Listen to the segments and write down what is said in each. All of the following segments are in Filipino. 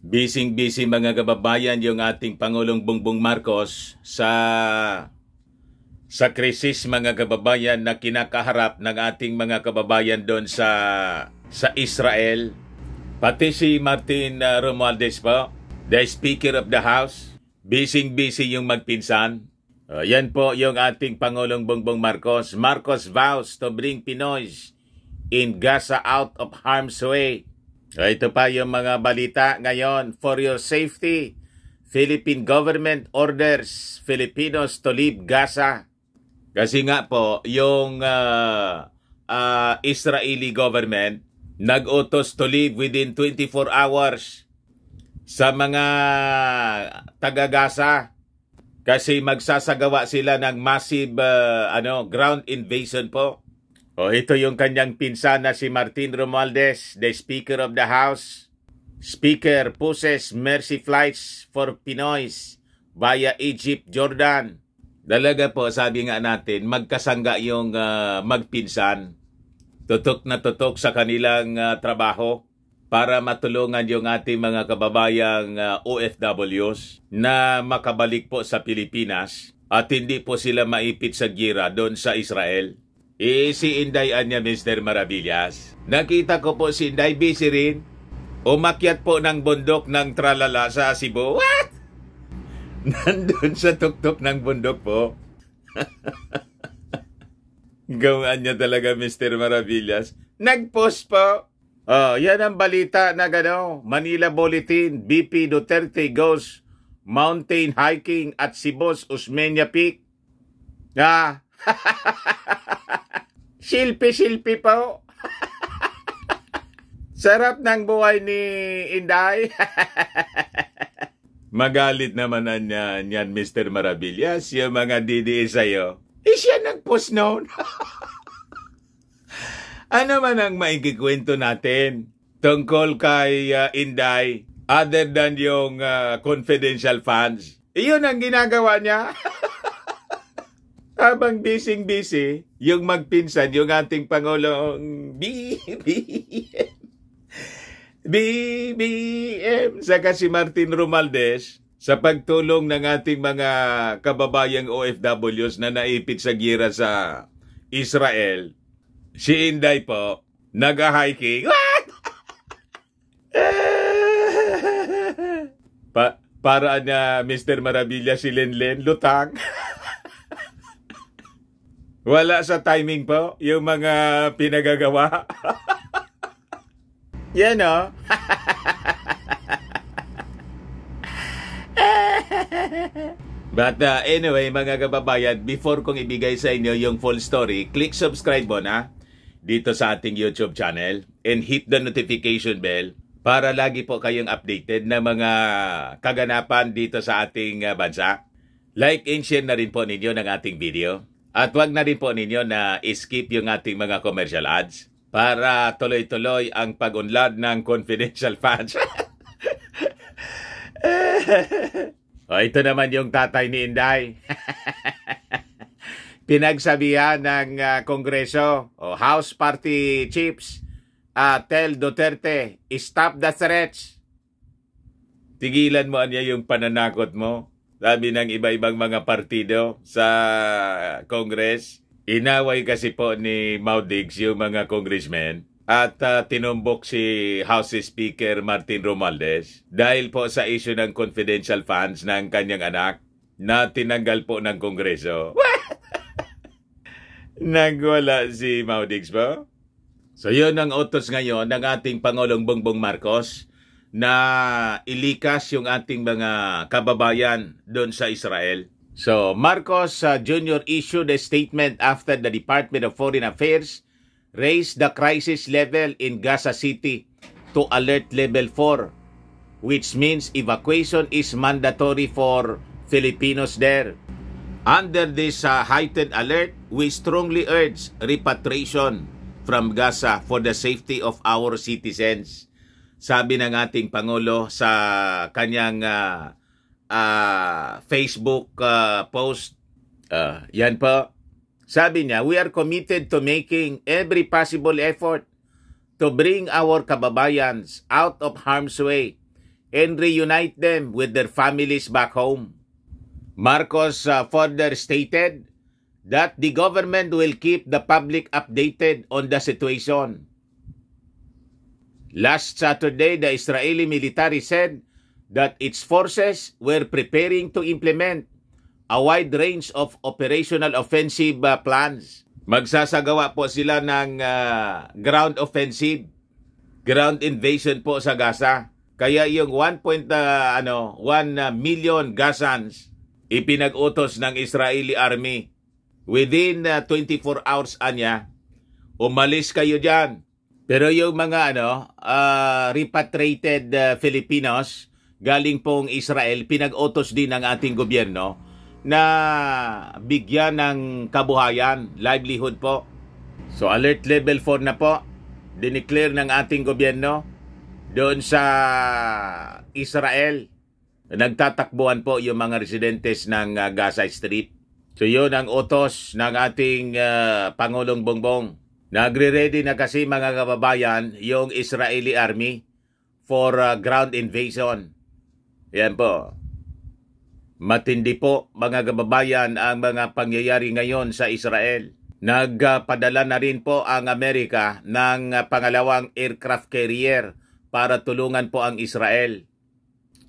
Busy mga kababayan yung ating Pangulong Bongbong Marcos sa krisis mga kababayan na kinakaharap ng ating mga kababayan doon sa Israel. Pati si Martin Romualdez po, the Speaker of the House, busy yung magpinsan. Yan po yung ating Pangulong Bongbong Marcos. Marcos vows to bring Pinoys in Gaza out of harm's way. Ito pa yung mga balita ngayon. For your safety, Philippine government orders Filipinos to leave Gaza. Kasi nga po, yung Israeli government nag-utos to leave within 24 hours sa mga taga-Gaza kasi magsasagawa sila ng massive ground invasion po. Ito yung kanyang pinsan na si Martin Romualdez, the Speaker of the House. Speaker pushes mercy flights for Pinoys via Egypt, Jordan. Dalaga po, sabi nga natin, magkasangga yung magpinsan. Tutok na tutok sa kanilang trabaho para matulungan yung ating mga kababayang OFWs na makabalik po sa Pilipinas at hindi po sila maipit sa gira doon sa Israel. Si Inday Anya, Mr. Maravillas. Nakita ko po si Inday busy rin. Umakyat po ng bundok ng Tralala sa Cebu. What? Nandun sa tuktok ng bundok po. Gawaan niya talaga, Mr. Maravillas. Nag-post po. Yan ang balita na Manila Bulletin, BP Duterte goes mountain hiking at Cebu's Osmeña Peak. Silpi po. Sarap ng buhay ni Inday. Magalit naman yan, Mr. Maravillas, yung mga DDE sa'yo. Siya nag-post noon. Ano man ang maikikwento natin tungkol kay Inday other than yung confidential funds? Iyon ang ginagawa niya. Habang busy, yung magpinsan, yung ating Pangulong BBM, saka si Martin Romualdez, sa pagtulong ng ating mga kababayang OFWs na naipit sa gira sa Israel, si Inday po, nag-hiking. Para na Mr. Maravilla si Lenlen, lutang. Wala sa timing po, yung mga pinagagawa. Yan o. But anyway, mga kababayan, before kong ibigay sa inyo yung full story, click subscribe mo na dito sa ating YouTube channel and hit the notification bell para lagi po kayong updated na mga kaganapan dito sa ating bansa. Like and share na rin po ninyo ng ating video. At wag na rin po ninyo na skip yung ating mga commercial ads para tuloy-tuloy ang pag-unlad ng confidential funds. Ito naman yung tatay ni Inday. Pinagsabihan ng Kongreso, House Party Chiefs, tell Duterte, stop the threats. Tigilan mo niya yung pananakot mo. Sabi ng iba-ibang mga partido sa Congress, inaway kasi po ni Maudigs yung mga congressmen at tinumbok si House Speaker Martin Romualdez dahil po sa issue ng confidential funds ng kanyang anak na tinanggal po ng Kongreso. Nagwala si Maudigs po. So yun ang utos ngayon ng ating Pangulong Bongbong Marcos na ilikas yung ating mga kababayan doon sa Israel. So, Marcos Jr. issued a statement after the Department of Foreign Affairs raised the crisis level in Gaza City to alert level 4, which means evacuation is mandatory for Filipinos there. Under this heightened alert, we strongly urge repatriation from Gaza for the safety of our citizens. Sabi ng ating Pangulo sa kanyang Facebook post. Yan po. Sabi niya, we are committed to making every possible effort to bring our kababayans out of harm's way and reunite them with their families back home. Marcos further stated that the government will keep the public updated on the situation. Last Saturday, the Israeli military said that its forces were preparing to implement a wide range of operational offensive plans. Magsasagawa po sila ng ground offensive, ground invasion po sa Gaza. Kaya yung 1 million Gazans ipinag-utos ng Israeli Army. Within 24 hours anya, umalis kayo dyan. Pero yung mga repatriated Filipinos galing pong Israel, pinag-utos din ng ating gobyerno na bigyan ng kabuhayan, livelihood po. So alert level 4 na po, dineclare ng ating gobyerno doon sa Israel. Nagtatakbuhan po yung mga residentes ng Gaza Strip. So yun ang utos ng ating Pangulong Bongbong. Nagre-ready na kasi mga kababayan yung Israeli Army for ground invasion. Yan po. Matindi po mga kababayan ang mga pangyayari ngayon sa Israel. Nagpadala na rin po ang Amerika ng pangalawang aircraft carrier para tulungan po ang Israel.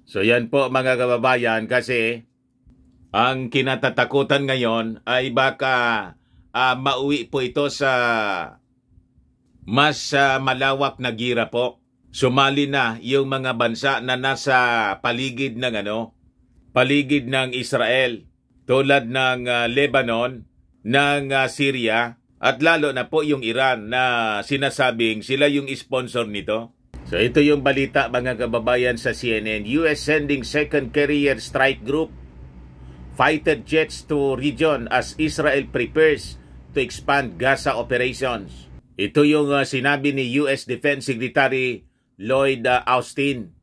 So yan po mga kababayan, kasi ang kinatatakutan ngayon ay baka mauwi po ito sa mas malawak na gira po. Sumali na yung mga bansa na nasa paligid ng Israel, tulad ng Lebanon, ng Syria, at lalo na po yung Iran na sinasabing sila yung sponsor nito. So ito yung balita mga kababayan sa CNN. US sending second carrier strike group, fighter jets to region as Israel prepares to expand Gaza operations. Ito yung sinabi ni US Defense Secretary Lloyd Austin.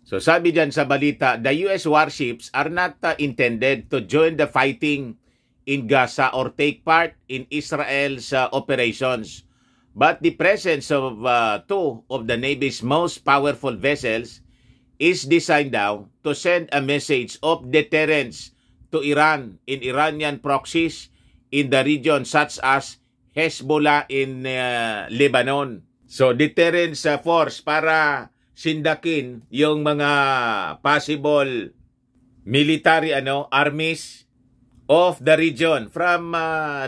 So sabi dyan sa balita, the US warships are not intended to join the fighting in Gaza or take part in Israel's operations. But the presence of two of the Navy's most powerful vessels is designed now to send a message of deterrence to Iran in Iranian proxies in the region such as Hezbollah in Lebanon. So deterrence force para sindakin yung mga possible military armies of the region from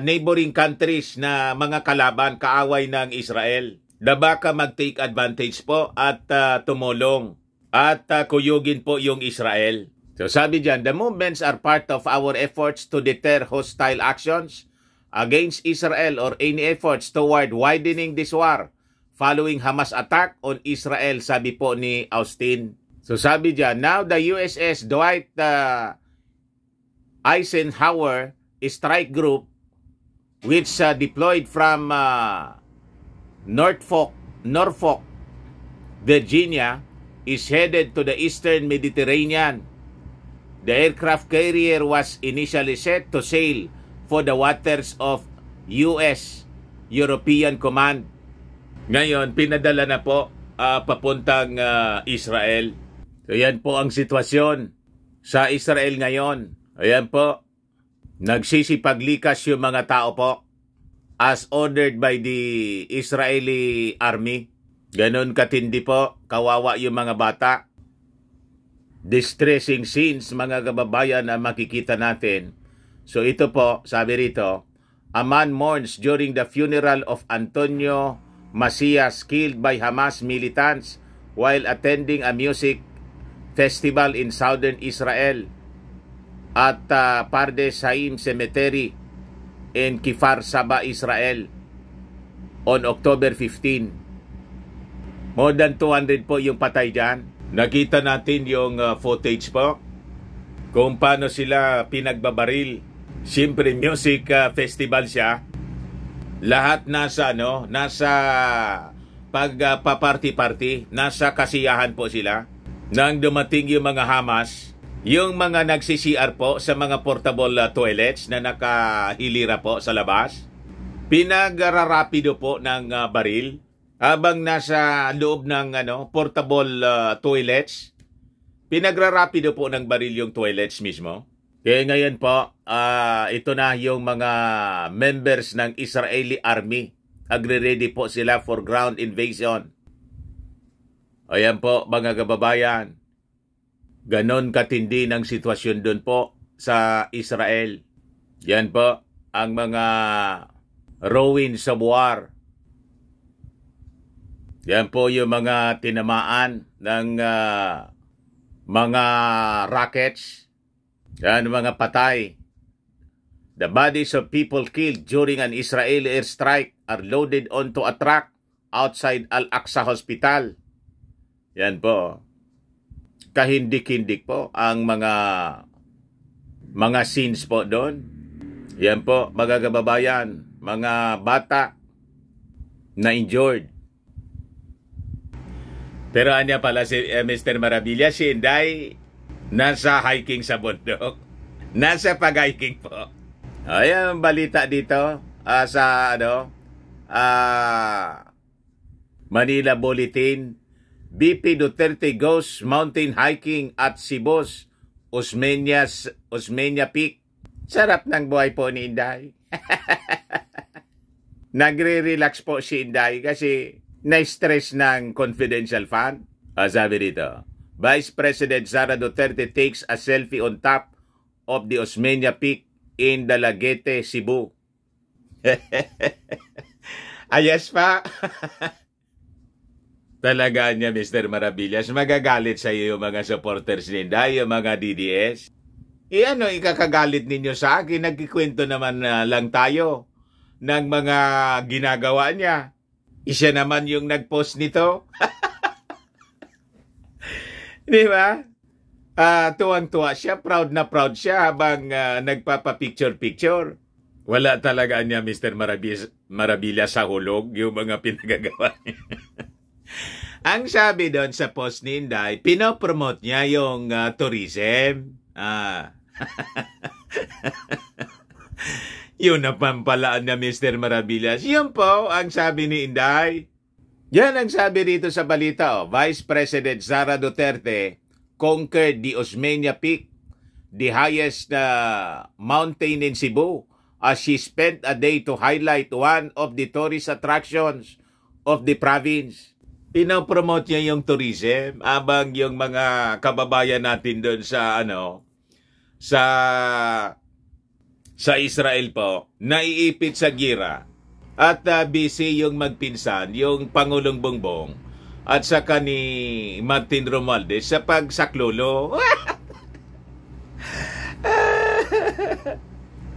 neighboring countries na mga kalaban, kaaway ng Israel. Na baka mag-take advantage po at tumulong at kuyugin po yung Israel. So sabi dyan, the movements are part of our efforts to deter hostile actions against Israel or any efforts toward widening this war following Hamas attack on Israel, sabi po ni Austin. So sabi dyan, now the USS Dwight Eisenhower strike group, which deployed from Norfolk, Virginia, is headed to the Eastern Mediterranean. The aircraft carrier was initially set to sail for the waters of US European Command. Ngayon, pinadala na po papuntang Israel. So yan po ang sitwasyon sa Israel ngayon. Ayan po, nagsisipaglikas yung mga tao po as ordered by the Israeli Army. Ganon katindi po, kawawa yung mga bata. Distressing scenes mga kababayan na makikita natin. So ito po, sabi rito, a man mourns during the funeral of Antonio Macias killed by Hamas militants while attending a music festival in southern Israel at Pardes Haim Cemetery in Kfar Saba, Israel on October 15. More than 200 po yung patay dyan. Nakita natin yung footage po kung paano sila pinagbabaril. Siyempre music festival siya. Lahat nasa pagpaparty-party, nasa kasiyahan po sila. Nang dumating yung mga Hamas, yung mga nagsi-CR po sa mga portable toilets na nakahilira po sa labas, pinagrarapido po ng baril habang nasa loob ng portable toilets. Pinagrarapido po ng baril yung toilets mismo. Kaya ngayon po, ito na yung mga members ng Israeli Army. Agre-ready po sila for ground invasion. Ayan po, mga kababayan. Ganon katindi ng sitwasyon doon po sa Israel. Yan po ang mga ruin sa war. Yan po yung mga tinamaan ng mga rockets. Yan mga patay. The bodies of people killed during an Israeli airstrike are loaded onto a truck outside Al-Aqsa Hospital. Yan po. Kahindik-hindik po ang mga scenes po doon. Yan po, mga kababayan, mga bata na injured. Pero anya pala si Mr. Maravilla, si Inday, nasa hiking sa bundok. Nasa pag-hiking po. Ayan, balita dito sa Manila Bulletin. BP Duterte goes mountain hiking at Cebu's Osmeña Peak. Sarap ng buhay po ni Inday. Nagre-relax po si Inday kasi na-stress ng confidential fund. Sabi dito, Vice President Sara Duterte takes a selfie on top of the Osmeña Peak in Dalaguete, Cebu. Ayos pa. Talaga niya, Mr. Maravillas, magagalit sa iyo yung mga supporters ni Inday, yung mga DDS. Ano ikakagalit ninyo sa akin? Nagkikwento naman lang tayo ng mga ginagawa niya. Isa naman yung nag-post nito. Di ba? Tuwang-tuwa siya, proud na proud siya habang nagpapa-picture-picture. Wala talaga niya, Mr. Maravillas, sa hulog yung mga pinagagawa niya. Ang sabi doon sa post ni Inday, pinopromote niya yung tourism. Yun ang pampalaan niya, Mr. Maravillas. Yun po ang sabi ni Inday. Yan ang sabi rito sa balita. Vice President Sara Duterte conquered the Osmeña Peak, the highest mountain in Cebu, as she spent a day to highlight one of the tourist attractions of the province. Pinopromote niya yung tourism abang yung mga kababayan natin doon sa sa Israel po naiipit sa gira at busy yung magpinsan yung Pangulong Bongbong at saka ni Martin Romualdez sa pagsaklolo.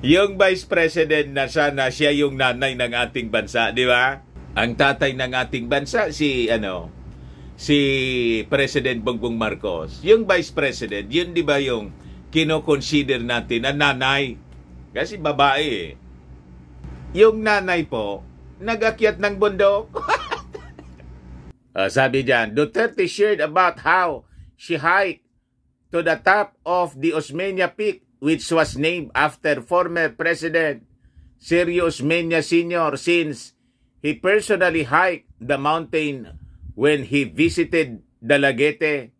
Yung Vice President na sana siya yung nanay ng ating bansa, di ba? Ang tatay ng ating bansa si President Bongbong Marcos. Yung Vice President, yun di ba yung kino-consider natin na nanay? Kasi babae. Yung nanay po, nag-akyat ng bundok. Sabi diyan, Duterte shared about how she hiked to the top of the Osmeña Peak, which was named after former President Sergio Osmeña Sr. since he personally hiked the mountain when he visited Dalaguete.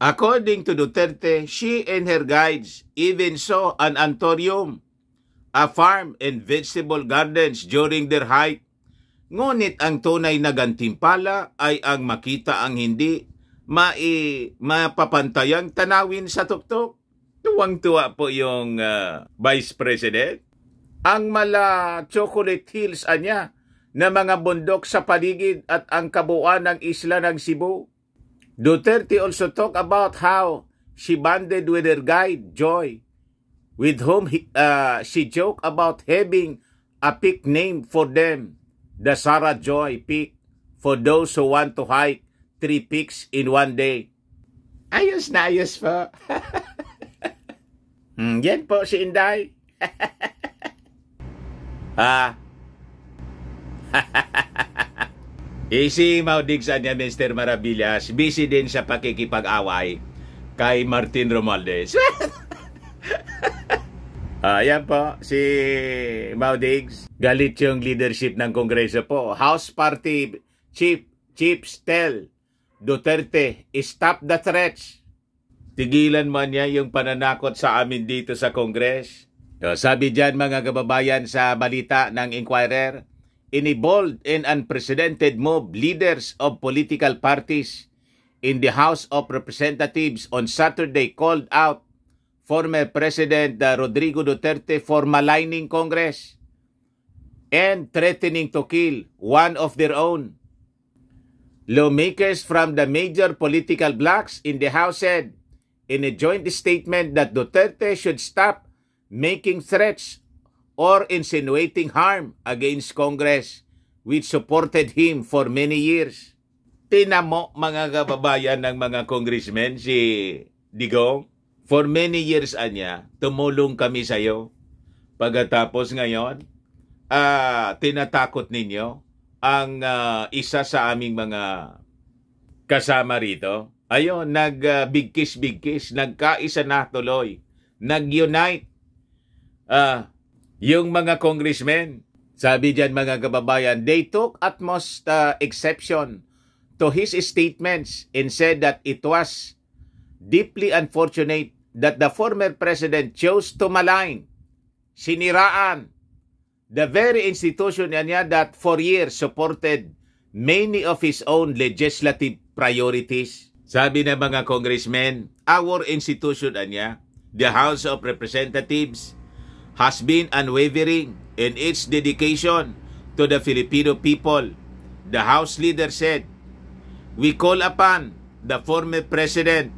According to Duterte, she and her guides even saw an antorium, a farm and vegetable gardens during their hike. Ngunit ang tunay na gantimpala ay ang makita ang hindi mapapantayang tanawin sa tuktok. Tuwang-tuwa po yung Vice President. Ang mala Chocolate Hills anya na mga bundok sa paligid at ang kabuuan ng isla ng Cebu. Duterte also talked about how she bonded with her guide, Joy, with whom she joked about having a peak named for them, the Sarah Joy Peak, for those who want to hike 3 peaks in one day. Ayos na ayos po. Yan po si Inday. Si Maudig sa niya, Mr. Maravillas, busy din sa pakikipag-away kay Martin Romualdez. Yan po, si Maudigs. Galit yung leadership ng Kongreso po. House Party Chiefs tell Duterte, stop the threats. Tigilan mo niya yung pananakot sa amin dito sa Congress. Sabi dyan mga kababayan sa balita ng Inquirer, in a bold and unprecedented move, leaders of political parties in the House of Representatives on Saturday called out former President Rodrigo Duterte for maligning Congress and threatening to kill one of their own. Lawmakers from the major political blocs in the House said in a joint statement that Duterte should stop making threats or insinuating harm against Congress, which supported him for many years. Tinamo mga kababayan ng mga congressmen si Digong, for many years anya, tumulong kami sa iyo. Pagkatapos ngayon, tinatakot ninyo ang isa sa aming mga kasama rito. Ayun, nagbigkis-bigkis, nagkaisa na tuloy, nag-unite yung mga congressmen. Sabi dyan mga kababayan, they took utmost exception to his statements and said that it was deeply unfortunate that the former president chose to malign, siniraan, the very institution niya that for years supported many of his own legislative priorities. Sabi ng mga congressmen, our institution niya, the House of Representatives, has been unwavering in its dedication to the Filipino people. The House leader said, we call upon the former president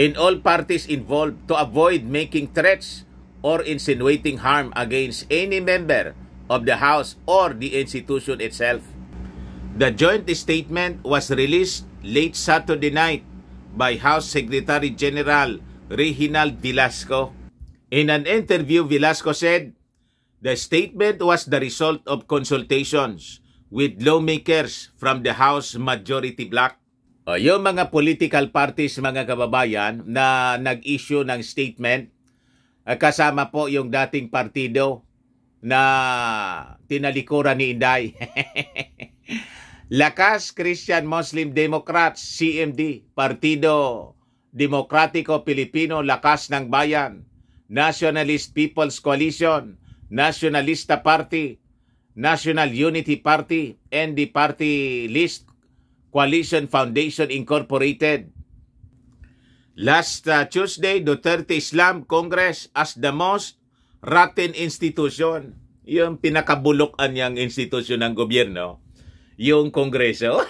and all parties involved to avoid making threats or insinuating harm against any member of the House or the institution itself. The joint statement was released late Saturday night by House Secretary General Reginald Velasco. In an interview, Velasco said, the statement was the result of consultations with lawmakers from the House Majority Bloc. Yung mga political parties, mga kababayan, na nag-issue ng statement, kasama po yung dating partido na tinalikuran ni Inday. Lakas Christian Muslim Democrats, CMD, Partido Demokratiko Pilipino, Lakas ng Bayan, Nationalist People's Coalition, Nationalista Party, National Unity Party, and the Party List Coalition Foundation Incorporated. Last Tuesday, Duterte slammed Congress as the most rotten institution. Yung pinakabulokan niyang institusyon ng gobyerno, yung Kongreso.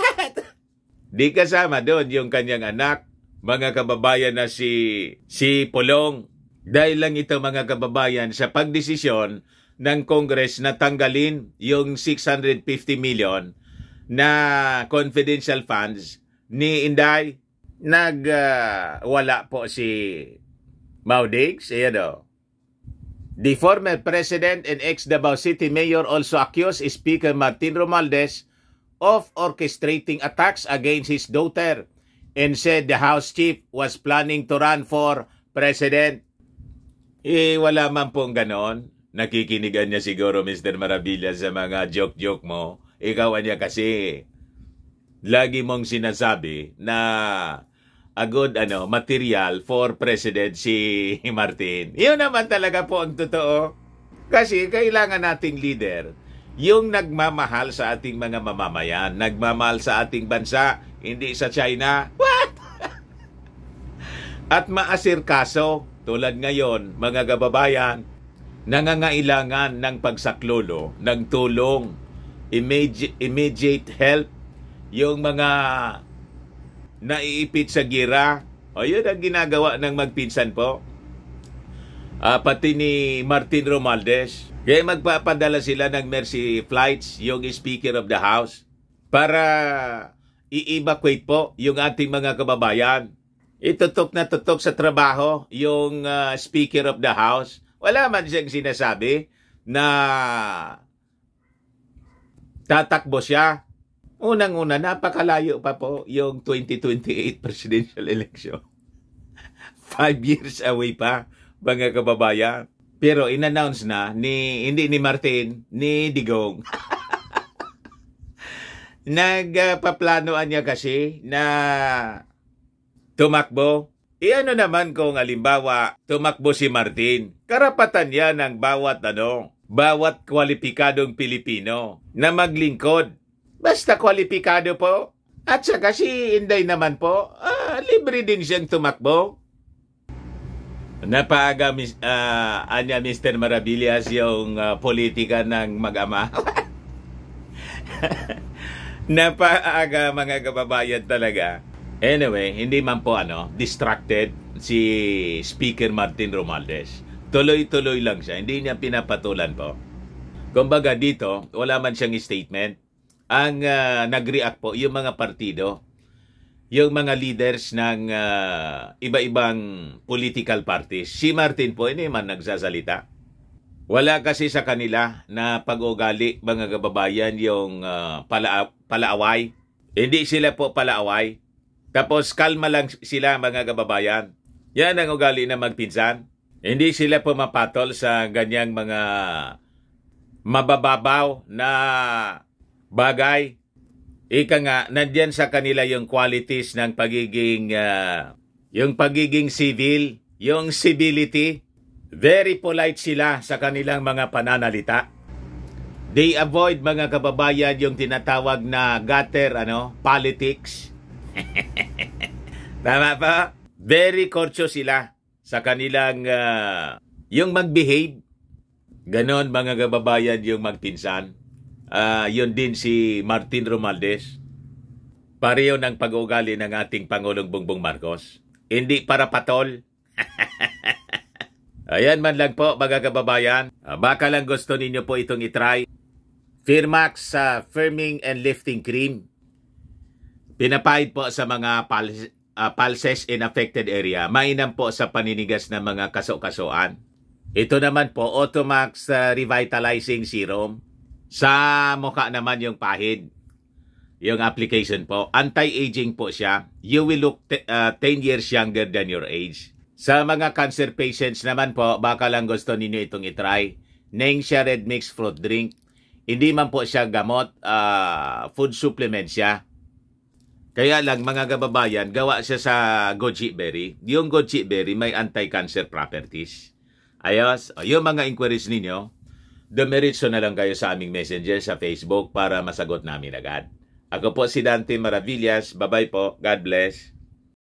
Di kasama doon yung kanyang anak, mga kababayan na si Pulong. Dahil lang ito mga kababayan sa pagdesisyon ng Congress na tanggalin yung 650 million na confidential funds ni Inday. Wala po si Maudigs. Ayan o. The former president and ex-Davao City Mayor also accused Speaker Martin Romualdez of orchestrating attacks against his daughter and said the House Chief was planning to run for president. Wala man pong ganon. Nakikinigan niya siguro, Mr. Maravilla, sa mga joke-joke mo. Ikaw niya kasi lagi mong sinasabi na a good material for president si Martin. Yun naman talaga po ang totoo. Kasi kailangan nating leader yung nagmamahal sa ating mga mamamayan, nagmamahal sa ating bansa, hindi sa China. What? At maasirkaso, tulad ngayon, mga kababayan, nangangailangan ng pagsaklolo, ng tulong, immediate help, yung mga naiipit sa gira. O yun ang ginagawa ng magpinsan po. Pati ni Martin Romualdez. Kaya magpapadala sila ng Mercy Flights, yung Speaker of the House, para i-evacuate po yung ating mga kababayan. Itutok na tutok sa trabaho yung Speaker of the House. Wala man siyang sinasabi na tatakbo siya. Unang-una, napakalayo pa po yung 2028 presidential election. 5 years away pa, mga kababayan. Pero in-announce na hindi ni Martin, ni Digong. Nagpaplanoan niya kasi na tumakbo. Ano naman kung halimbawa tumakbo si Martin? Karapatan yan ng bawat kwalipikadong Pilipino na maglingkod. Basta kwalipikado po. At saka si Inday naman po, libre din siyang tumakbo. Napaaga anya Mr. Maravillas yung politika ng mag-ama. Napaaga mga kababayan talaga. Anyway, hindi man po distracted si Speaker Martin Romualdez. Tuloy-tuloy lang siya. Hindi niya pinapatulan po. Kumbaga dito, wala man siyang statement. Ang nag-react po yung mga partido, yung mga leaders ng iba-ibang political parties. Si Martin po, hindi man nagsasalita. Wala kasi sa kanila na pag-ugali, mga kababayan, yung palaaway. Hindi sila po palaaway. Tapos kalma lang sila, mga kababayan. Yan ang ugali na magpinsan. Hindi sila pumapatol sa ganyang mga mabababaw na bagay. Ika nga, nandyan sa kanila yung qualities ng pagiging civil, yung civility. Very polite sila sa kanilang mga pananalita. They avoid, mga kababayan, yung tinatawag na gutter, politics. Tama pa? Very courteous sila sa kanilang, yung mag-behave. Ganon, mga kababayan, yung magpinsan. Yun din si Martin Romualdez. Pareho ng pag-uugali ng ating Pangulong Bongbong Marcos. Hindi para patol. Ayan man lang po, mga kababayan. Baka lang gusto ninyo po itong itry. Firmax Firming and Lifting Cream. Pinapahid po sa mga pulses in affected area. Mainam po sa paninigas ng mga kaso-kasoan. Ito naman po, Automax Revitalizing Serum. Sa mukha naman yung pahid. Yung application po. Anti-aging po siya. You will look 10 years younger than your age. Sa mga cancer patients naman po, baka lang gusto ninyo itong itry. Nengxia Red Mix Fruit Drink. Hindi man po siya gamot, food supplement siya. Kaya lang, mga kababayan, gawa siya sa goji berry. Yung goji berry may anti-cancer properties. Ayos, yung mga inquiries ninyo, dumiretso na lang kayo sa aming messenger sa Facebook para masagot namin agad. Ako po si Dante Maravillas. Bye-bye po. God bless.